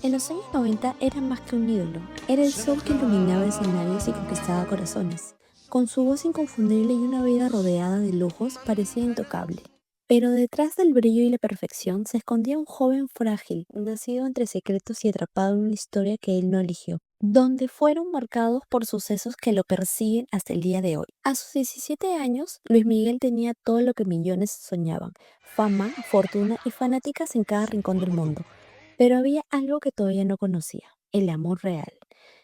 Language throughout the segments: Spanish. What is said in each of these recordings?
En los años 90 era más que un ídolo, era el sol que iluminaba escenarios y conquistaba corazones. Con su voz inconfundible y una vida rodeada de lujos, parecía intocable. Pero detrás del brillo y la perfección se escondía un joven frágil, nacido entre secretos y atrapado en una historia que él no eligió, donde fueron marcados por sucesos que lo persiguen hasta el día de hoy. A sus 17 años, Luis Miguel tenía todo lo que millones soñaban: fama, fortuna y fanáticas en cada rincón del mundo. Pero había algo que todavía no conocía: el amor real.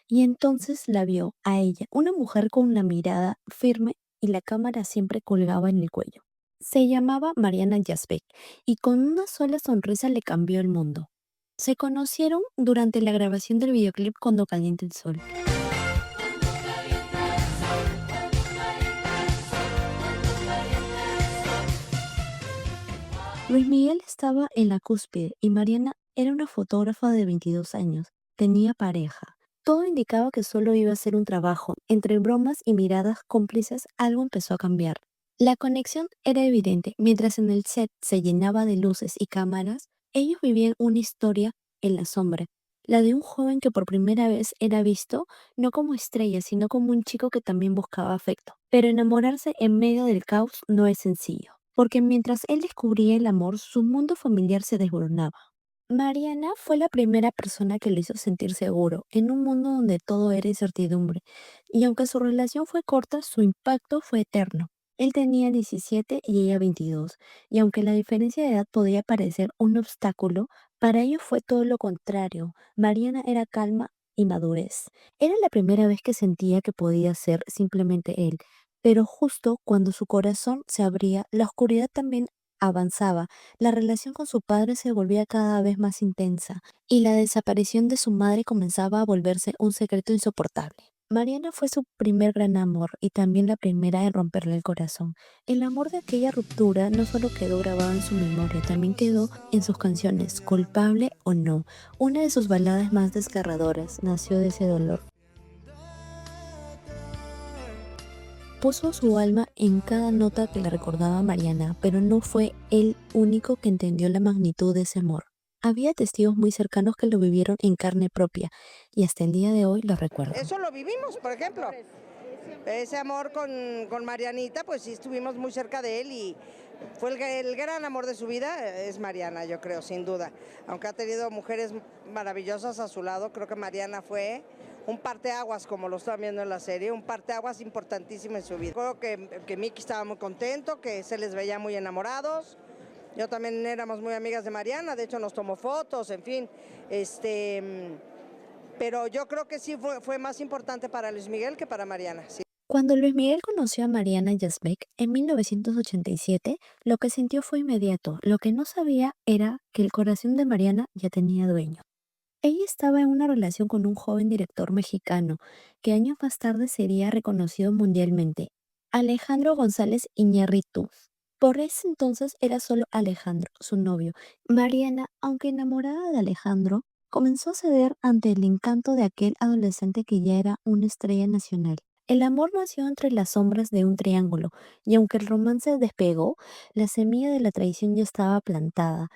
Y entonces la vio a ella, una mujer con una mirada firme y la cámara siempre colgaba en el cuello. Se llamaba Mariana Yazbek y con una sola sonrisa le cambió el mundo. Se conocieron durante la grabación del videoclip Cuando caliente el sol. Luis Miguel estaba en la cúspide y Mariana era una fotógrafa de 22 años. Tenía pareja. Todo indicaba que solo iba a ser un trabajo. Entre bromas y miradas cómplices, algo empezó a cambiar. La conexión era evidente. Mientras en el set se llenaba de luces y cámaras, ellos vivían una historia en la sombra. La de un joven que por primera vez era visto no como estrella, sino como un chico que también buscaba afecto. Pero enamorarse en medio del caos no es sencillo, porque mientras él descubría el amor, su mundo familiar se desboronaba. Mariana fue la primera persona que lo hizo sentir seguro, en un mundo donde todo era incertidumbre, y aunque su relación fue corta, su impacto fue eterno. Él tenía 17 y ella 22, y aunque la diferencia de edad podía parecer un obstáculo, para ellos fue todo lo contrario. Mariana era calma y madurez. Era la primera vez que sentía que podía ser simplemente él, pero justo cuando su corazón se abría, la oscuridad también avanzaba. La relación con su padre se volvía cada vez más intensa y la desaparición de su madre comenzaba a volverse un secreto insoportable. Mariana fue su primer gran amor y también la primera en romperle el corazón. El amor de aquella ruptura no solo quedó grabado en su memoria, también quedó en sus canciones, culpable o no. Una de sus baladas más desgarradoras nació de ese dolor. Puso su alma en cada nota que le recordaba a Mariana, pero no fue el único que entendió la magnitud de ese amor. Había testigos muy cercanos que lo vivieron en carne propia y hasta el día de hoy lo recuerdan. Eso lo vivimos, por ejemplo. Ese amor con Marianita, pues sí estuvimos muy cerca de él y fue el gran amor de su vida, es Mariana, yo creo, sin duda. Aunque ha tenido mujeres maravillosas a su lado, creo que Mariana fue un parteaguas, como lo están viendo en la serie, un parteaguas importantísimo en su vida. Creo que Miki estaba muy contento, que se les veía muy enamorados. Yo también éramos muy amigas de Mariana, de hecho nos tomó fotos, en fin. Pero yo creo que sí fue más importante para Luis Miguel que para Mariana. Sí. Cuando Luis Miguel conoció a Mariana Yazbek en 1987, lo que sintió fue inmediato. Lo que no sabía era que el corazón de Mariana ya tenía dueño. Ella estaba en una relación con un joven director mexicano que años más tarde sería reconocido mundialmente: Alejandro González Iñárritu. Por ese entonces era solo Alejandro, su novio. Mariana, aunque enamorada de Alejandro, comenzó a ceder ante el encanto de aquel adolescente que ya era una estrella nacional. El amor nació entre las sombras de un triángulo, y aunque el romance despegó, la semilla de la traición ya estaba plantada.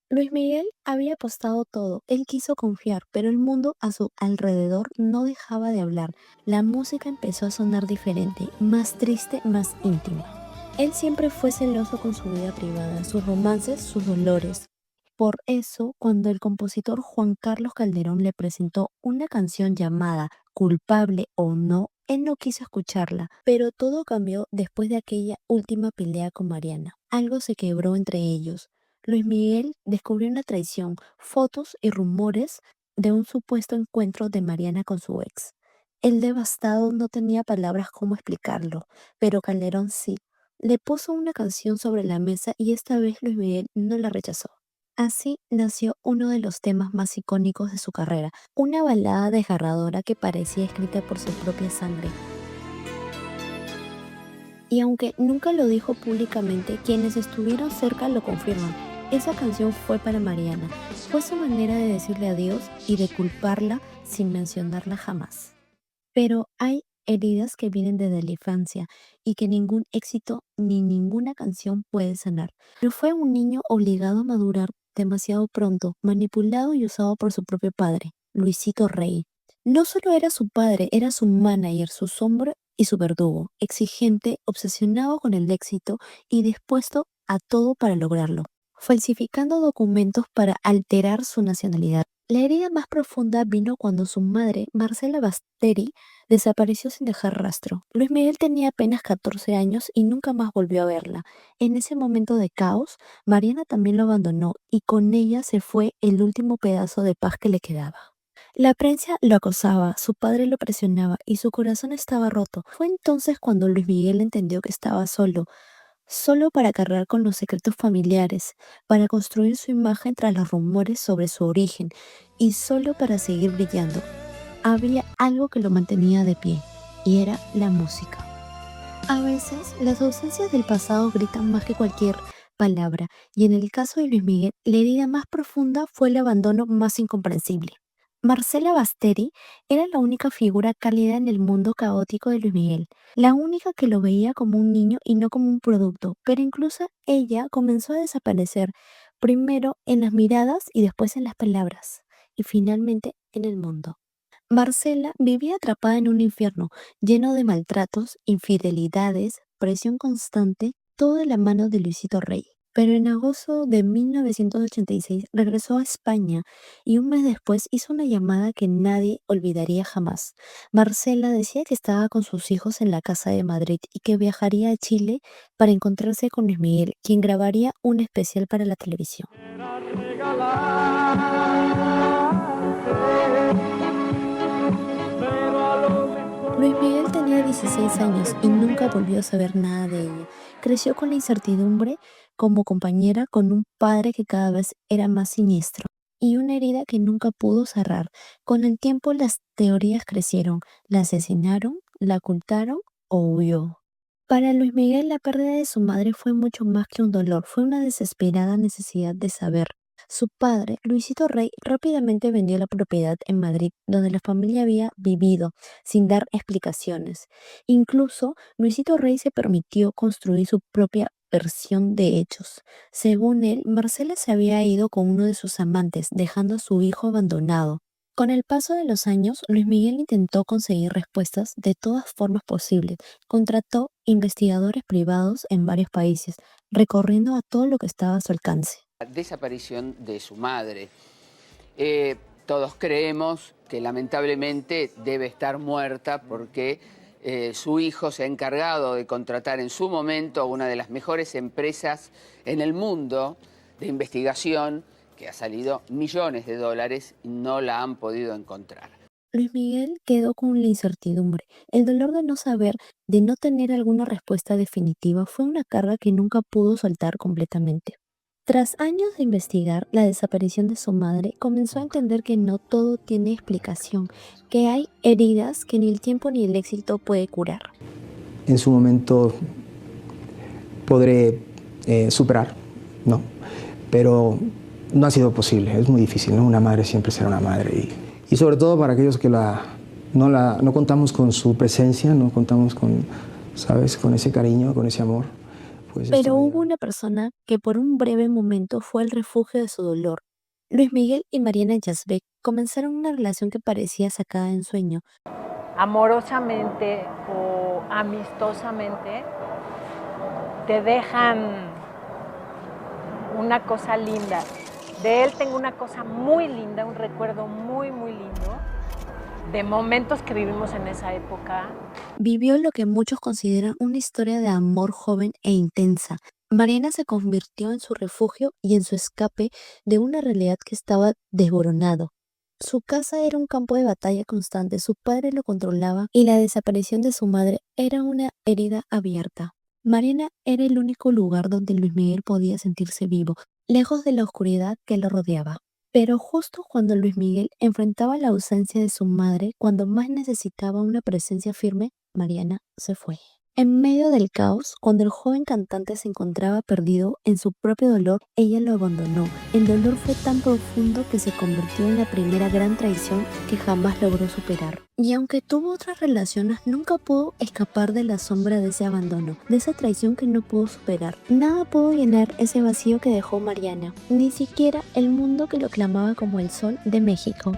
Luis Miguel había apostado todo, él quiso confiar, pero el mundo a su alrededor no dejaba de hablar. La música empezó a sonar diferente, más triste, más íntima. Él siempre fue celoso con su vida privada, sus romances, sus dolores. Por eso, cuando el compositor Juan Carlos Calderón le presentó una canción llamada Culpable o no, él no quiso escucharla, pero todo cambió después de aquella última pelea con Mariana. Algo se quebró entre ellos. Luis Miguel descubrió una traición, fotos y rumores de un supuesto encuentro de Mariana con su ex. El devastado no tenía palabras cómo explicarlo, pero Calderón sí. Le puso una canción sobre la mesa y esta vez Luis Miguel no la rechazó. Así nació uno de los temas más icónicos de su carrera, una balada desgarradora que parecía escrita por su propia sangre. Y aunque nunca lo dijo públicamente, quienes estuvieron cerca lo confirman. Esa canción fue para Mariana. Fue su manera de decirle adiós y de culparla sin mencionarla jamás. Pero hay heridas que vienen desde la infancia y que ningún éxito ni ninguna canción puede sanar. Pero fue un niño obligado a madurar demasiado pronto, manipulado y usado por su propio padre, Luisito Rey. No solo era su padre, era su manager, su sombra y su verdugo, exigente, obsesionado con el éxito y dispuesto a todo para lograrlo, falsificando documentos para alterar su nacionalidad. La herida más profunda vino cuando su madre, Marcela Basteri, desapareció sin dejar rastro. Luis Miguel tenía apenas 14 años y nunca más volvió a verla. En ese momento de caos, Mariana también lo abandonó y con ella se fue el último pedazo de paz que le quedaba. La prensa lo acosaba, su padre lo presionaba y su corazón estaba roto. Fue entonces cuando Luis Miguel entendió que estaba solo, solo para cargar con los secretos familiares, para construir su imagen tras los rumores sobre su origen y solo para seguir brillando. Había algo que lo mantenía de pie, y era la música. A veces, las ausencias del pasado gritan más que cualquier palabra, y en el caso de Luis Miguel, la herida más profunda fue el abandono más incomprensible. Marcela Basteri era la única figura cálida en el mundo caótico de Luis Miguel, la única que lo veía como un niño y no como un producto, pero incluso ella comenzó a desaparecer, primero en las miradas y después en las palabras, y finalmente en el mundo. Marcela vivía atrapada en un infierno lleno de maltratos, infidelidades, presión constante, todo de la mano de Luisito Rey. Pero en agosto de 1986 regresó a España y un mes después hizo una llamada que nadie olvidaría jamás. Marcela decía que estaba con sus hijos en la casa de Madrid y que viajaría a Chile para encontrarse con Luis Miguel, quien grabaría un especial para la televisión. Luis Miguel tenía 16 años y nunca volvió a saber nada de ella. Creció con la incertidumbre como compañera con un padre que cada vez era más siniestro y una herida que nunca pudo cerrar. Con el tiempo las teorías crecieron, la asesinaron, la ocultaron o huyó. Para Luis Miguel la pérdida de su madre fue mucho más que un dolor, fue una desesperada necesidad de saber. Su padre, Luisito Rey, rápidamente vendió la propiedad en Madrid, donde la familia había vivido, sin dar explicaciones. Incluso, Luisito Rey se permitió construir su propia versión de hechos. Según él, Marcela se había ido con uno de sus amantes, dejando a su hijo abandonado. Con el paso de los años, Luis Miguel intentó conseguir respuestas de todas formas posibles. Contrató investigadores privados en varios países, recorriendo a todo lo que estaba a su alcance. Desaparición de su madre. Todos creemos que lamentablemente debe estar muerta porque su hijo se ha encargado de contratar en su momento una de las mejores empresas en el mundo de investigación, que ha salido millones de dólares y no la han podido encontrar. Luis Miguel quedó con la incertidumbre. El dolor de no saber, de no tener alguna respuesta definitiva, fue una carga que nunca pudo soltar completamente. Tras años de investigar la desaparición de su madre, comenzó a entender que no todo tiene explicación, que hay heridas que ni el tiempo ni el éxito puede curar. En su momento podré superar, ¿no? Pero no ha sido posible, es muy difícil, ¿no? Una madre siempre será una madre. Y sobre todo para aquellos que no contamos con su presencia, no contamos con, ¿sabes? Con ese cariño, con ese amor. Pues Pero hubo una persona que por un breve momento fue el refugio de su dolor. Luis Miguel y Mariana Yazbek comenzaron una relación que parecía sacada de ensueño. Amorosamente o amistosamente te dejan una cosa linda. De él tengo una cosa muy linda, un recuerdo muy, muy lindo de momentos que vivimos en esa época. Vivió lo que muchos consideran una historia de amor joven e intensa. Mariana se convirtió en su refugio y en su escape de una realidad que estaba desboronado. Su casa era un campo de batalla constante, su padre lo controlaba y la desaparición de su madre era una herida abierta. Mariana era el único lugar donde Luis Miguel podía sentirse vivo, lejos de la oscuridad que lo rodeaba. Pero justo cuando Luis Miguel enfrentaba la ausencia de su madre, cuando más necesitaba una presencia firme, Mariana se fue. En medio del caos, cuando el joven cantante se encontraba perdido en su propio dolor, ella lo abandonó. El dolor fue tan profundo que se convirtió en la primera gran traición que jamás logró superar. Y aunque tuvo otras relaciones, nunca pudo escapar de la sombra de ese abandono, de esa traición que no pudo superar. Nada pudo llenar ese vacío que dejó Mariana, ni siquiera el mundo que lo clamaba como el sol de México.